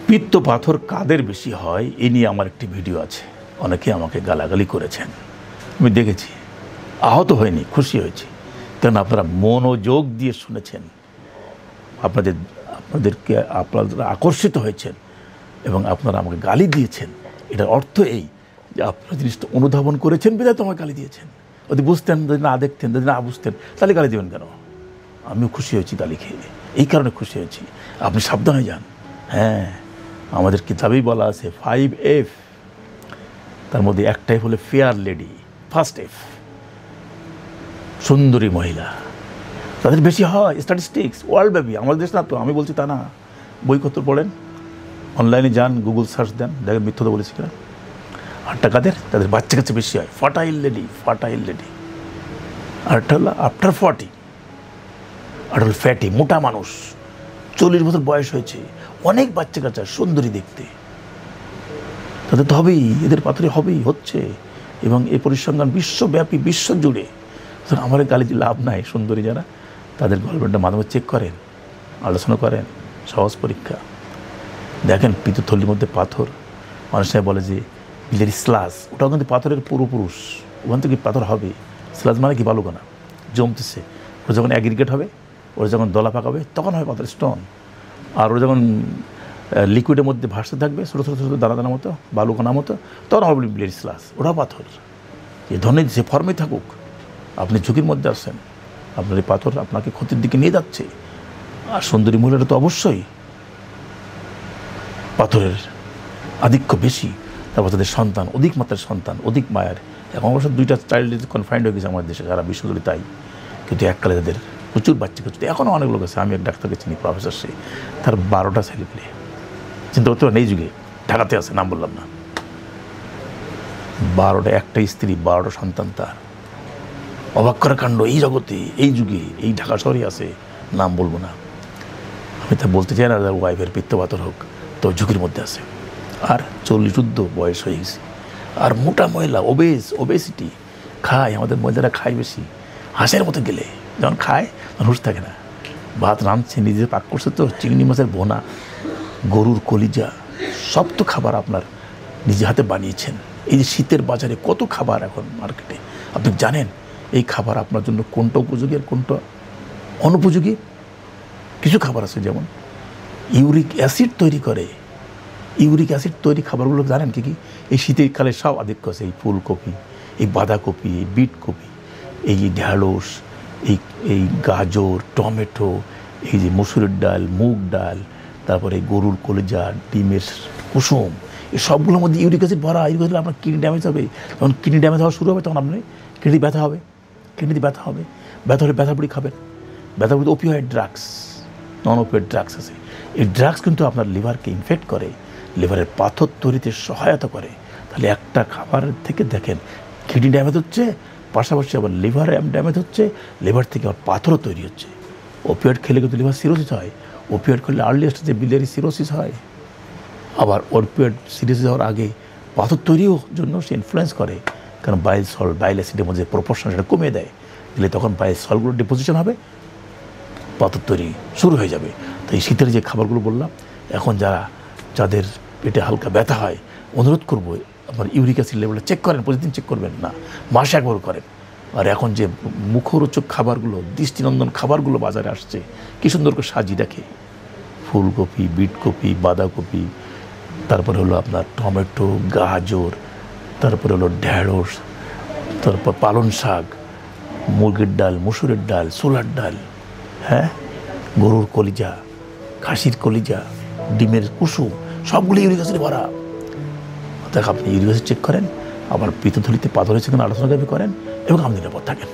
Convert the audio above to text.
পিত্ত পাথর কাদের বেশি হয় এ নিয়ে আমার একটি ভিডিও আছে। অনেকে আমাকে গালাগালি করেছেন, আমি দেখেছি, আহত হয়নি, খুশি হয়েছি। কারণ আপনারা মনোযোগ দিয়ে শুনেছেন, আপনারা আকর্ষিত হয়েছেন এবং আপনারা আমাকে গালি দিয়েছেন। এটার অর্থ এই যে আপনারা জিনিসটা অনুধাবন করেছেন বিধায় তো আমাকে গালি দিয়েছেন। যদি বুঝতেন, যদি না দেখতেন, যদি না বুঝতেন, তাহলে গালি দেবেন কেন? আমিও খুশি হয়েছি গালি খেয়ে, এই কারণে খুশি হয়েছি। আপনি সাবধানে যান। হ্যাঁ, আমাদের কিতাবেই বলা আছে 5F, তার মধ্যে একটাই হলো ফেয়ার লেডি, ফার্স্ট F, সুন্দরী মহিলা। তাদের বেশি হয় স্ট্যাটিস্টিক্স ওয়ার্ল্ড ব্যাপী, আমাদের দেশ না তো, আমি বলছি তা না। বই কত পড়েন, অনলাইনে যান, গুগল সার্চ দেন, দেখেন মিথ্যা তো বলেছি কিনা। আরটা কাদের? তাদের বাচ্চা কাছে বেশি হয়, ফার্টাইল লেডি। আরটা হলো আফটার 40, আর হলো ফ্যাটি, মোটা মানুষ, 40 বছর বয়স হয়েছে, অনেক বাচ্চা কাচ্চা, সুন্দরী দেখতে। তাদের তো হবেই, এদের পাথরে হবেই, হচ্ছে। এবং এই পরিসংখ্যান বিশ্বব্যাপী, বিশ্ব জুড়ে। আমার গালি দিয়ে লাভ নাই। সুন্দরী যারা, তাদের গল্পটা মাঝে মাঝে চেক করেন, আলোচনা করেন, সহজ পরীক্ষা দেখেন। পিত্তথলির মধ্যে পাথর, মানুষরা বলে যে বিলের স্লাস, ওটাও কিন্তু পাথরের পূর্বপুরুষ, ওখান থেকে পাথর হবে। স্লাস মানে কি? বালুকণা জমতেছে, ওরা যখন অ্যাগ্রিগেট হবে, ওরা যখন দলা পাকাবে, তখন হয় পাথরের স্টোন। আর ওরা যখন লিকুইডের মধ্যে ভাসতে থাকবে, ছোটো ছোটো ছোটো দানা দানা মতো, বালুকণার মতো, তখন হবে বিলের স্লাস। ওটাও পাথর। যে ধরনের যে ফর্মে থাকুক, আপনি ঝুঁকির মধ্যে আসছেন, আপনার এই পাথর আপনাকে ক্ষতির দিকে নিয়ে যাচ্ছে। আর সুন্দরী মহিলাটা তো অবশ্যই পাথরের আধিক্য বেশি। তারপর তাদের সন্তান, অধিক মাত্রার সন্তান, অধিক মায়ের। এখন অবশ্য 2টা চাইল্ড কনফাইন্ড হয়ে গেছে আমাদের দেশে, সারা বিশ্বজুড়ে তাই। কিন্তু এককালে তাদের প্রচুর বাচ্চা কাচ্চা, এখনও অনেক লোক আছে। আমি এক ডাক্তারকে চিনি, প্রফেসর, সে তার 12টা ছেলে পেলে। চিন্তা করতে পারেন, এই যুগে ঢাকাতে আছে, নাম বললাম না। 12টা, একটা স্ত্রী, 12টা সন্তান তার। অবাক করা কাণ্ড এই জগতে, এই যুগে, এই ঢাকা শহরে আছে, নাম বলবো না। আমি তা বলতে চাই না তার ওয়াইফের পিত্তপাথর হোক, তো ঝুঁকির মধ্যে আছে। আর 40 বয়স হয়ে গেছে। আর মোটা মহিলা, ওবেসিটি, খায়, আমাদের মহিলারা খায় বেশি। হাঁসের মতো গেলে যখন খায় তখন হুঁশ থাকে না। ভাত রাঁধছে, নিজে পাক করছে তো, চিংড়ি মাছের বোনা, গরুর কলিজা, সব তো খাবার আপনার নিজে হাতে বানিয়েছেন। এই যে শীতের বাজারে কত খাবার এখন মার্কেটে, আপনি জানেন এই খাবার আপনার জন্য কোনটা উপযোগী আর কোনটা অনুপযোগী? কিছু খাবার আছে যেমন ইউরিক অ্যাসিড তৈরি করে। ইউরিক অ্যাসিড তৈরি খাবারগুলো জানেন কি কি? এই শীতের কালে সব আধিক্য আছে। এই ফুলকপি, এই বাঁধাকপি, এই বিটকপি, এই ঢ্যাঁড়স, এই গাজর, টমেটো, এই যে মসুরের ডাল, মুগ ডাল, তারপরে গরুর কলিজা, ডিমের কুসুম, এই সবগুলোর মধ্যে ইউরিক অ্যাসিড ভরা। ইউরিক অ্যাসিড আপনার কিডনি ড্যামেজ হবে। যখন কিডনি ড্যামেজ হওয়া শুরু হবে, তখন আপনি কিডনি ব্যথা হবে। কিডনিতে ব্যথা হবে, ব্যথা হলে ব্যথা বুড়ি খাবেন। ব্যথা বুড়ি ওপিওয়েড ড্রাগস, নন ওপিওয়েড ড্রাগস আছে। এই ড্রাগস কিন্তু আপনার লিভারকে ইনফেক্ট করে, লিভারের পাথর তৈরিতে সহায়তা করে। তাহলে একটা খাবারের থেকে দেখেন কিডনি ড্যামেজ হচ্ছে, পাশাপাশি আবার লিভার ড্যামেজ হচ্ছে, লিভার থেকে আবার পাথরও তৈরি হচ্ছে। ওপিওয়েড খেলে কিন্তু লিভার সিরোসিস হয়। ওপিওয়েড খেলে আর্লি স্টেজে বিলিয়ারি সিরোসিস হয়। আবার ওপিওয়েড সিরোসিস হওয়ার আগে পাথর তৈরিও জন্য সে ইনফ্লুয়েন্স করে। কারণ বাইল সল্ট, বাইল অ্যাসিডের মধ্যে প্রপোর্শন সেটা কমিয়ে দেয়, দিলে তখন বাইল সল্টগুলো ডিপোজিশন হবে, পাথর তৈরি শুরু হয়ে যাবে। তো এই শীতের যে খাবারগুলো বললাম, এখন যাদের পেটে হালকা ব্যথা হয়, অনুরোধ করবো আপনার ইউরিক অ্যাসিড লেভেলটা চেক করেন। প্রতিদিন চেক করবেন না, মাসে একবার করেন। আর এখন যে মুখরোচক খাবারগুলো, দৃষ্টিনন্দন খাবারগুলো বাজারে আসছে, কী সুন্দর করে সাজিয়ে রাখে, ফুলকপি, বিটকপি, বাঁধাকপি, তারপরে হলো আপনার টমেটো, গাজর, তারপরে হলো ঢ্যাঁড়স, তারপর পালং শাক, মুরগির ডাল, মসুরের ডাল, ছোলার ডাল, হ্যাঁ, গরুর কলিজা, খাসির কলিজা, ডিমের কুসুম, সবগুলো ইউরিক অ্যাসিডে ভরা। অর্থাৎ আপনি ইউরিক অ্যাসিড চেক করেন, আবার পিত্তথলিতে পাথর হয়েছে কিনা আলোচনা করেন, এবং আপনি নিরাপদ থাকেন।